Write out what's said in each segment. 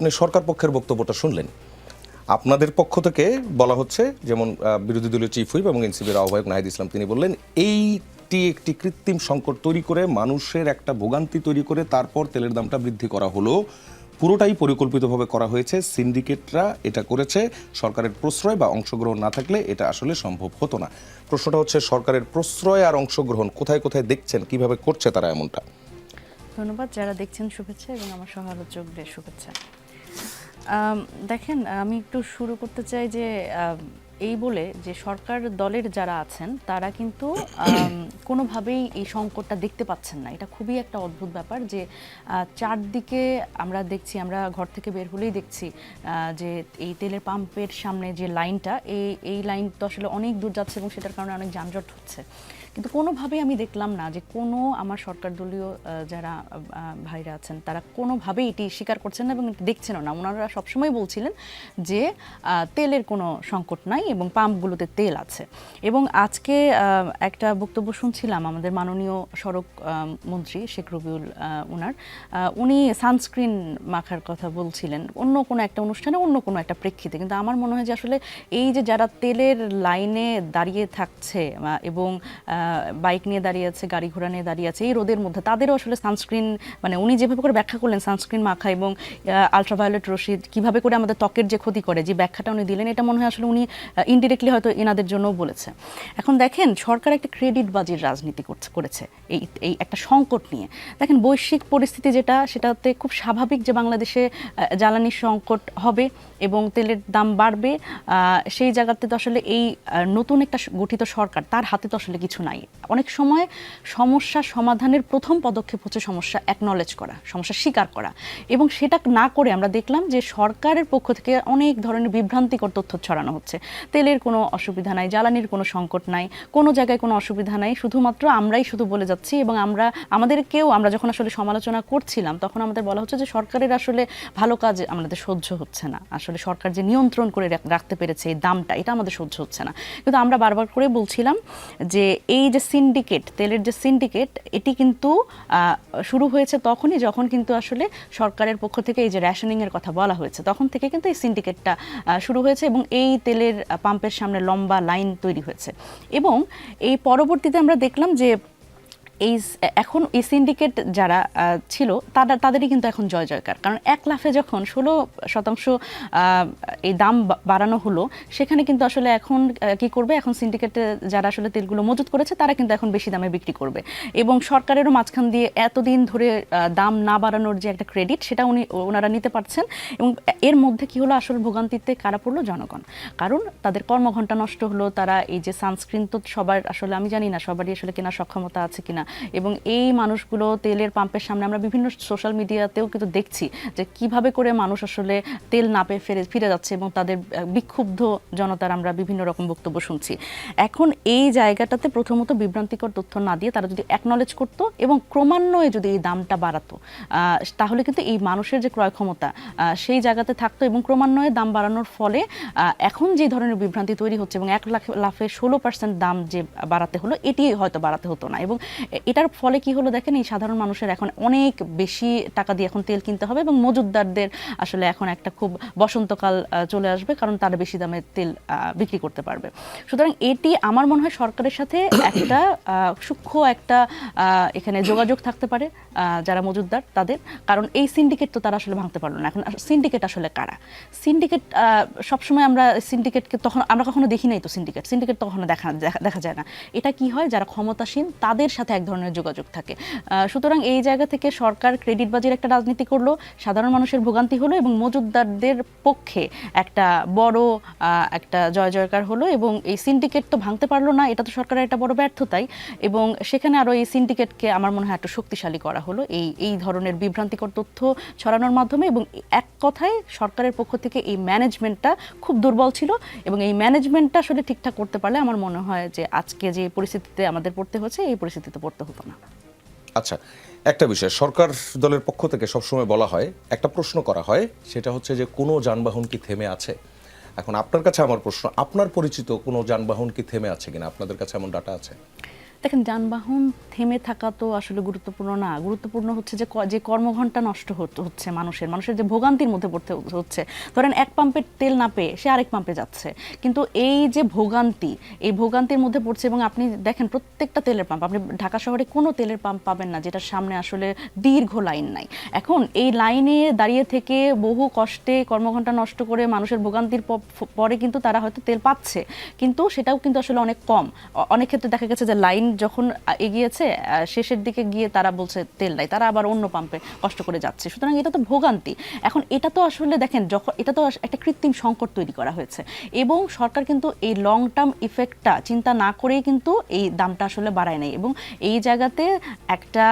আপনি সরকার পক্ষের বক্তব্যটা শুনলেন। আপনাদের পক্ষ থেকে বলা হচ্ছে, যেমন বিরোধী দলীয় চিফ হুইপ এবং এনসিপির আহ্বায়ক নাহিদ ইসলাম তিনি বললেন, এইটি একটি কৃত্রিম সংকট তৈরি করে মানুষের একটা ভোগান্তি তৈরি করে তারপর তেলের দামটা বৃদ্ধি করা হলো। পুরোটাই পরিকল্পিতভাবে করা হয়েছে, সিন্ডিকেটরা এটা করেছে, সরকারের প্রশ্রয় বা অংশগ্রহণ না থাকলে এটা আসলে সম্ভব হতো না। প্রশ্নটা হচ্ছে, সরকারের প্রশ্রয় আর অংশগ্রহণ কোথায় কোথায় দেখছেন, কিভাবে করছে তারা এমনটা? ধন্যবাদ। যারা দেখছেন শুভেচ্ছা এবং আমার সহ-আলোচকদের শুভেচ্ছা। দেখেন, আমি একটু শুরু করতে চাই যে এই বলে যে সরকার দলের যারা আছেন তারা কিন্তু কোনোভাবেই এই সংকটটা দেখতে পাচ্ছেন না। এটা খুবই একটা অদ্ভুত ব্যাপার যে চারদিকে আমরা দেখছি, আমরা ঘর থেকে বের হলেই দেখছি যে এই তেলের পাম্পের সামনে যে লাইনটা, এই লাইন তো আসলে অনেক দূর যাচ্ছে এবং সেটার কারণে অনেক যানজট হচ্ছে। কিন্তু কোনোভাবেই আমি দেখলাম না যে কোনো আমার সরকার দলীয় যারা ভাইরা আছেন তারা কোনোভাবেই এটি স্বীকার করছেন না এবং দেখছেনও না। ওনারা সবসময় বলছিলেন যে তেলের কোনো সংকট নাই এবং পাম্পগুলোতে তেল আছে। এবং আজকে একটা বক্তব্য শুনছিলাম আমাদের মাননীয় সড়ক মন্ত্রী শেখ রবিউল উনি সানস্ক্রিন মাখার কথা বলছিলেন অন্য কোনো একটা অনুষ্ঠানে, অন্য কোনো একটা প্রেক্ষিতে। কিন্তু আমার মনে হয় যে আসলে এই যে যারা তেলের লাইনে দাঁড়িয়ে থাকছে এবং বাইক নিয়ে দাঁড়িয়ে আছে, গাড়ি ঘোড়া নিয়ে দাঁড়িয়ে আছে এই রোদের মধ্যে, তাদেরও আসলে সানস্ক্রিন, মানে উনি যেভাবে করে ব্যাখ্যা করলেন সানস্ক্রিন মাখা এবং আলট্রাভায়োলেট রশ্মি কিভাবে করে আমাদের ত্বকের যে ক্ষতি করে, যে ব্যাখ্যাটা উনি দিলেন, এটা মনে হয় আসলে উনি ইনডিরেক্টলি হয়তো এনাদের জন্যও বলেছে। এখন দেখেন, সরকার একটা ক্রেডিট বাজির রাজনীতি করেছে এই একটা সংকট নিয়ে। দেখেন, বৈশ্বিক পরিস্থিতি সেটাতে খুব স্বাভাবিক যে বাংলাদেশে জ্বালানির সংকট হবে এবং তেলের দাম বাড়বে। সেই জায়গাতে তো আসলে এই নতুন একটা গঠিত সরকার, তার হাতে তো আসলে কিছু নাই। অনেক সময় সমস্যা সমাধানের প্রথম পদক্ষেপ হচ্ছে সমস্যা অ্যাকনলেজ করা, সমস্যা স্বীকার করা। এবং সেটা না করে আমরা দেখলাম যে সরকারের পক্ষ থেকে অনেক ধরনের বিভ্রান্তিকর তথ্য ছড়ানো হচ্ছে। তেলের কোনো অসুবিধা নাই, জ্বালানির কোনো সংকট নাই, কোনো জায়গায় কোনো অসুবিধা নাই, শুধুমাত্র আমরাই শুধু বলে যাচ্ছি। এবং আমরা যখন আসলে সমালোচনা করছিলাম তখন আমাদের বলা হচ্ছে যে সরকারের আসলে ভালো কাজ আমাদের সহ্য হচ্ছে না, আসলে সরকার যে নিয়ন্ত্রণ করে রাখতে পেরেছে এই দামটা, এটা আমাদের সহ্য হচ্ছে না। কিন্তু আমরা বারবার করে বলছিলাম যে এই যে সিন্ডিকেট, তেলের যে সিন্ডিকেট, এটি কিন্তু শুরু হয়েছে তখনই যখন কিন্তু আসলে সরকারের পক্ষ থেকে এই যে রেশনিংয়ের কথা বলা হয়েছে, তখন থেকে কিন্তু এই সিন্ডিকেটটা শুরু হয়েছে এবং এই তেলের পাম্পের সামনে লম্বা লাইন তৈরি হয়েছে। এবং এই পরবর্তীতে আমরা দেখলাম যে এখন এই সিন্ডিকেট যারা ছিল তাদেরই কিন্তু এখন জয় জয়কার। কারণ এক লাফে যখন 16% এই দাম বাড়ানো হলো, সেখানে কিন্তু আসলে এখন কি করবে, এখন সিন্ডিকেটে যারা আসলে তেলগুলো মজুত করেছে তারা কিন্তু এখন বেশি দামে বিক্রি করবে। এবং সরকারেরও মাঝখান দিয়ে এতদিন ধরে দাম না বাড়ানোর যে একটা ক্রেডিট, সেটা ওনারা নিতে পারছেন। এবং এর মধ্যে কি হলো, আসলে ভোগান্তিতে কারা পড়লো? জনগণ। কারণ তাদের কর্মঘণ্টা নষ্ট হলো। তারা এই যে সানস্ক্রিন তো সবার আসলে, আমি জানি না সবারই আসলে কেনার সক্ষমতা আছে কিনা, এবং এই মানুষগুলো তেলের পাম্পের সামনে আমরা বিভিন্ন সোশ্যাল মিডিয়াতেও কিন্তু দেখছি যে কিভাবে করে মানুষ আসলে তেল না পেয়ে ফিরে যাচ্ছে এবং তাদের বিক্ষুব্ধ জনতার আমরা বিভিন্ন রকম বক্তব্য শুনছি। এখন এই জায়গাটাতে প্রথমত বিভ্রান্তিকর তথ্য না দিয়ে তারা যদি অ্যাকনলেজ করতো এবং ক্রমান্বয়ে যদি এই দামটা বাড়াতো, তাহলে কিন্তু এই মানুষের যে ক্রয় ক্ষমতা সেই জায়গাতে থাকতো এবং ক্রমান্বয়ে দাম বাড়ানোর ফলে এখন যে ধরনের বিভ্রান্তি তৈরি হচ্ছে এবং 1 লাফে 16% দাম যে বাড়াতে হলো, এটি হয়তো বাড়াতে হতো না। এবং এটার ফলে কি হলো দেখেন, এই সাধারণ মানুষের এখন অনেক বেশি টাকা দিয়ে এখন তেল কিনতে হবে এবং মজুতদারদের আসলে এখন একটা খুব বসন্তকাল চলে আসবে, কারণ তারা বেশি দামে তেল বিক্রি করতে পারবে। সুতরাং এটি আমার মনে হয় সরকারের সাথে একটা সূক্ষ্ম একটা এখানে যোগাযোগ থাকতে পারে যারা মজুতদার তাদের, কারণ এই সিন্ডিকেট তো তারা আসলে ভাঙতে পারলো না। এখন সিন্ডিকেট আসলে কারা? সিন্ডিকেট সবসময় আমরা সিন্ডিকেটকে তখন আমরা কখনো দেখি নাই, তো সিন্ডিকেট কখনো দেখা যায় না। এটা কি হয়, যারা ক্ষমতাসীন তাদের সাথে এক ধরনের যোগাযোগ থাকে। সুতরাং এই জায়গা থেকে সরকার ক্রেডিটবাজির একটা রাজনীতি করলো, সাধারণ মানুষের ভোগান্তি হলো এবং মজুতদারদের পক্ষে একটা বড় একটা জয় জয়কার হলো। এবং এই সিন্ডিকেট তো ভাঙতে পারলো না, এটা তো সরকারের একটা বড় ব্যর্থতাই। এবং সেখানে আরও এই সিন্ডিকেটকে আমার মনে হয় একটু শক্তিশালী করা হলো এই ধরনের বিভ্রান্তিকর তথ্য ছড়ানোর মাধ্যমে। এবং এক কথায় সরকারের পক্ষ থেকে এই ম্যানেজমেন্টটা খুব দুর্বল ছিল এবং এই ম্যানেজমেন্টটা আসলে ঠিকঠাক করতে পারলে আমার মনে হয় যে আজকে যে পরিস্থিতিতে আমাদের পড়তে হচ্ছে, এই পরিস্থিতিতে পড়তে হতো না। আচ্ছা, একটা বিষয় সরকার দলের পক্ষ থেকে সবসময় বলা হয়, একটা প্রশ্ন করা হয়, সেটা হচ্ছে যে কোনো যানবাহন কি থেমে আছে? এখন আপনার কাছে আমার প্রশ্ন, আপনার পরিচিত কোনো যানবাহন কি থেমে আছে কিনা? আপনাদের কাছে এমন ডাটা আছে? দেখেন, যানবাহন থেমে থাকা তো আসলে গুরুত্বপূর্ণ না। গুরুত্বপূর্ণ হচ্ছে যে যে কর্মঘণ্টা নষ্ট হচ্ছে মানুষের যে ভোগান্তির মধ্যে পড়তে হচ্ছে। ধরেন এক পাম্পের তেল না পেয়ে সে আরেক পাম্পে যাচ্ছে, কিন্তু এই যে ভোগান্তি, এই ভোগান্তির মধ্যে পড়ছে। এবং আপনি দেখেন প্রত্যেকটা তেলের পাম্প, আপনি ঢাকা শহরে কোনো তেলের পাম্প পাবেন না যেটার সামনে আসলে দীর্ঘ লাইন নাই। এখন এই লাইনে দাঁড়িয়ে থেকে বহু কষ্টে কর্মঘণ্টা নষ্ট করে মানুষের ভোগান্তির পরে কিন্তু তারা হয়তো তেল পাচ্ছে, কিন্তু সেটাও কিন্তু আসলে অনেক কম। অনেক ক্ষেত্রে দেখা গেছে যে লাইন যখন এগিয়েছে শেষের দিকে গিয়ে তারা বলছে তেল নাই, তারা আবার অন্য পাম্পে কষ্ট করে যাচ্ছে। সুতরাং এটা তো ভোগান্তি। এখন এটা তো আসলে দেখেন, যখন এটা তো একটা কৃত্রিম সংকট তৈরি করা হয়েছে, এবং সরকার কিন্তু এই লং টার্ম ইফেক্টটা চিন্তা না করেই কিন্তু এই দামটা আসলে বাড়ায় নাই। এবং এই জায়গাতে একটা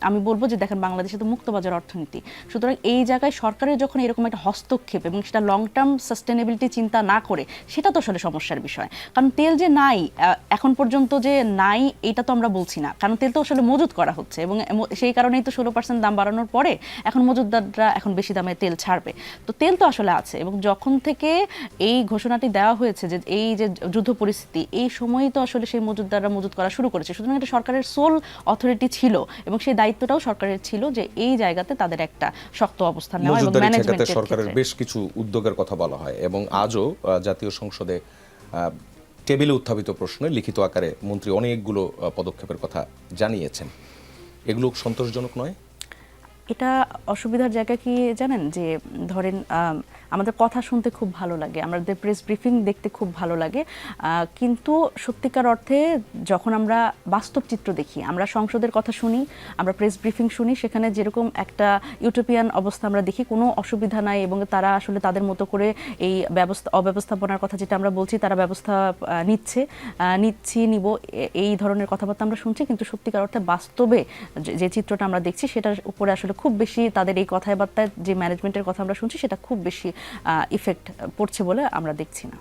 আমি বলবো যে দেখেন, বাংলাদেশে তো মুক্তবাজার অর্থনীতি, সুতরাং এই জায়গায় সরকারের যখন এরকম একটা হস্তক্ষেপ এবং সেটা লং টার্ম সাস্টেনেবিলিটি চিন্তা না করে, সেটা তো আসলে সমস্যার বিষয়। কারণ তেল যে নাই এখন পর্যন্ত যে নাই এটা তো আমরা বলছি না, কারণ তেল তো আসলে মজুত করা হচ্ছে, এবং সেই কারণেই তো 16% দাম বাড়ানোর পরে এখন মজুতদাররা এখন বেশি দামে তেল ছাড়বে। তো তেল তো আসলে আছে, এবং যখন থেকে এই ঘোষণাটি দেওয়া হয়েছে যে এই যে যুদ্ধ পরিস্থিতি, এই সময়ই তো আসলে সেই মজুতদাররা মজুত করা শুরু করেছে। সুতরাং এটা সরকারের সোল অথরিটি ছিল, এবং সেই দায়িত্বটাও সরকারের ছিল যে এই জায়গাতে তাদের একটা শক্ত অবস্থান নেওয়া এবং মজুতদারি ঠেকাতে ম্যানেজমেন্টের সরকারের বেশ কিছু উদ্যোগের কথা বলা হয়, এবং আজও জাতীয় সংসদে টেবিলে উত্থাপিত প্রশ্নে লিখিত আকারে মন্ত্রী অনেকগুলো পদক্ষেপের কথা জানিয়েছেন। এগুলো সন্তোষজনক নয়? এটা অসুবিধার জায়গা কি জানেন, যে ধরেন আমাদের কথা শুনতে খুব ভালো লাগে, আমাদের প্রেস ব্রিফিং দেখতে খুব ভালো লাগে, কিন্তু সত্যিকার অর্থে যখন আমরা বাস্তব চিত্র দেখি, আমরা সংসদের কথা শুনি, আমরা প্রেস ব্রিফিং শুনি, সেখানে যেরকম একটা ইউটোপিয়ান অবস্থা আমরা দেখি, কোনো অসুবিধা নাই, এবং তারা আসলে তাদের মতো করে এই অব্যবস্থাপনার কথা যেটা আমরা বলছি তারা ব্যবস্থা নিব এই ধরনের কথাবার্তা আমরা শুনছি। কিন্তু সত্যিকার অর্থে বাস্তবে যে চিত্রটা আমরা দেখছি সেটার উপরে আসলে খুব বেশি তাদের এই কথাবার্তায় যে ম্যানেজমেন্টের কথা আমরা শুনছি সেটা খুব বেশি ইফেক্ট পড়ছে বলে আমরা দেখছি না।